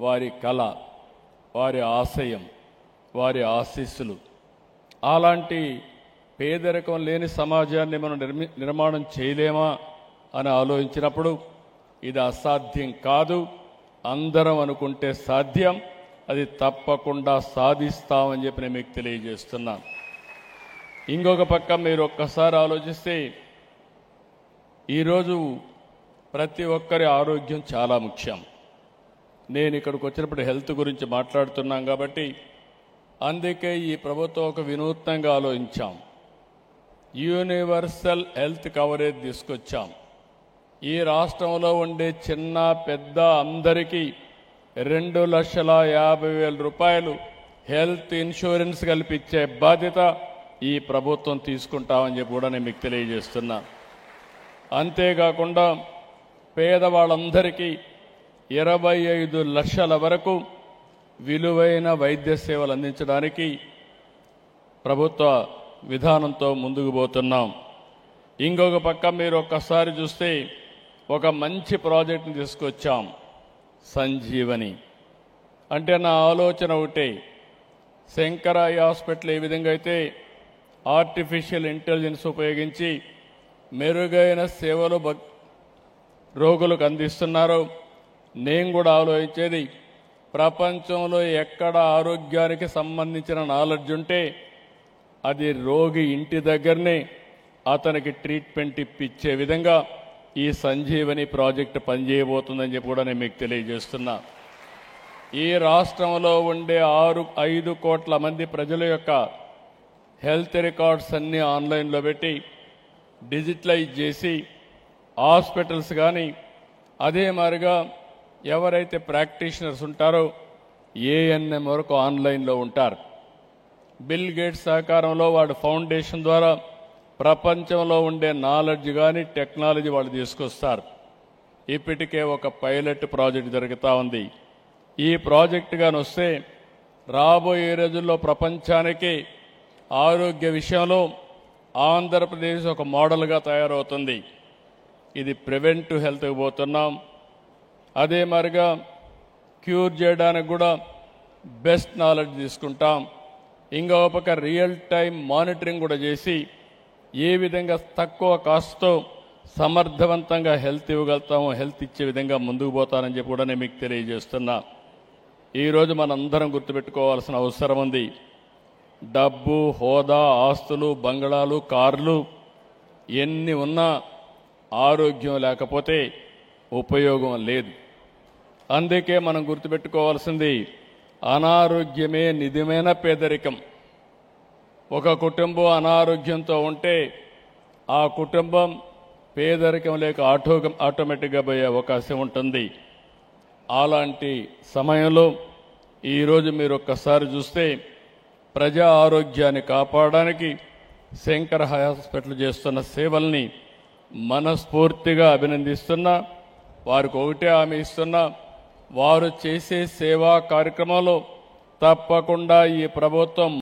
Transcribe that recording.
వారి కళ, వారి ఆశయం, వారి ఆశీస్సులు. అలాంటి పేదరికం లేని సమాజాన్ని మనం నిర్మాణం చేయలేమా అని ఆలోచించినప్పుడు ఇది అసాధ్యం కాదు, అందరం అనుకుంటే సాధ్యం, అది తప్పకుండా సాధిస్తామని చెప్పి నేను మీకు తెలియజేస్తున్నాను. ఇంకొక పక్క మీరు ఒక్కసారి ఆలోచిస్తే ఈరోజు ప్రతి ఒక్కరి ఆరోగ్యం చాలా ముఖ్యం. నేను ఇక్కడికి వచ్చినప్పుడు హెల్త్ గురించి మాట్లాడుతున్నాం కాబట్టి అందుకే ఈ ప్రభుత్వం ఒక వినూత్నంగా ఆలోచించాం. యూనివర్సల్ హెల్త్ కవరేజ్ తీసుకొచ్చాం. ఈ రాష్ట్రంలో ఉండే చిన్న పెద్ద అందరికీ 2,50,000 రూపాయలు హెల్త్ ఇన్సూరెన్స్ కల్పించే బాధ్యత ఈ ప్రభుత్వం తీసుకుంటామని చెప్పి కూడా నేను మీకు తెలియజేస్తున్నా. అంతేకాకుండా పేదవాళ్ళందరికీ 25 లక్షల వరకు విలువైన వైద్య సేవలు అందించడానికి ప్రభుత్వ విధానంతో ముందుకు పోతున్నాం. ఇంకొక పక్క మీరు ఒక్కసారి చూస్తే ఒక మంచి ప్రాజెక్టుని తీసుకొచ్చాం, సంజీవని. అంటే నా ఆలోచన ఒకటే, శంకరాయ హాస్పిటల్ ఏ విధంగా అయితే ఆర్టిఫిషియల్ ఇంటెలిజెన్స్ ఉపయోగించి మెరుగైన సేవలు రోగులకు అందిస్తున్నారో, నేను కూడా ఆలోచించేది ప్రపంచంలో ఎక్కడ ఆరోగ్యానికి సంబంధించిన నాలెడ్జ్ ఉంటే అది రోగి ఇంటి దగ్గరనే అతనికి ట్రీట్మెంట్ ఇప్పించే విధంగా ఈ సంజీవని ప్రాజెక్టు పనిచేయబోతుందని చెప్పి కూడా నేను మీకు తెలియజేస్తున్నా. ఈ రాష్ట్రంలో ఉండే 5 కోట్ల మంది ప్రజల యొక్క హెల్త్ రికార్డ్స్ అన్నీ ఆన్లైన్లో పెట్టి డిజిటలైజ్ చేసి హాస్పిటల్స్ కానీ అదే మాదిరిగా ఎవరైతే ప్రాక్టీషనర్స్ ఉంటారో ఏఎన్ఎం వరకు ఆన్లైన్లో ఉంటారు. బిల్ గేట్స్ సహకారంలో వాడు ఫౌండేషన్ ద్వారా ప్రపంచంలో ఉండే నాలెడ్జ్ కానీ టెక్నాలజీ వాళ్ళు తీసుకొస్తారు. ఇప్పటికే ఒక పైలట్ ప్రాజెక్ట్ జరుగుతూ ఉంది. ఈ ప్రాజెక్ట్ కానీ వస్తే రాబోయే రోజుల్లో ప్రపంచానికి ఆరోగ్య విషయంలో ఆంధ్రప్రదేశ్ ఒక మోడల్గా తయారవుతుంది. ఇది ప్రివెంటివ్ హెల్త్కి పోతున్నాం. అదే మరిగా క్యూర్ చేయడానికి కూడా బెస్ట్ నాలెడ్జ్ తీసుకుంటాం. ఇంకొక పక్క రియల్ టైం మానిటరింగ్ కూడా చేసి ఏ విధంగా తక్కువ కాస్ట్తో సమర్థవంతంగా హెల్త్ ఇవ్వగలుగుతామో హెల్త్ ఇచ్చే విధంగా ముందుకు పోతానని చెప్పి కూడా నేను మీకు తెలియజేస్తున్నా. ఈరోజు మనందరం గుర్తుపెట్టుకోవాల్సిన అవసరం ఉంది. డబ్బు, హోదా, ఆస్తులు, బంగళాలు, కార్లు ఎన్ని ఉన్నా ఆరోగ్యం లేకపోతే ఉపయోగం లేదు. అందుకే మనం గుర్తుపెట్టుకోవాల్సింది అనారోగ్యమే నిజమైన పేదరికం. ఒక కుటుంబం అనారోగ్యంతో ఉంటే ఆ కుటుంబం పేదరికం లేక ఆటోమేటిక్గా పోయే అవకాశం ఉంటుంది. అలాంటి సమయంలో ఈరోజు మీరు ఒక్కసారి చూస్తే ప్రజా ఆరోగ్యాన్ని కాపాడడానికి శంకర హాస్పిటల్ చేస్తున్న సేవల్ని మనస్ఫూర్తిగా అభినందిస్తున్నా. వారికి ఒకటే హామీ ఇస్తున్నా, వారు చేసే సేవా కార్యక్రమంలో తప్పకుండా ఈ ప్రభుత్వం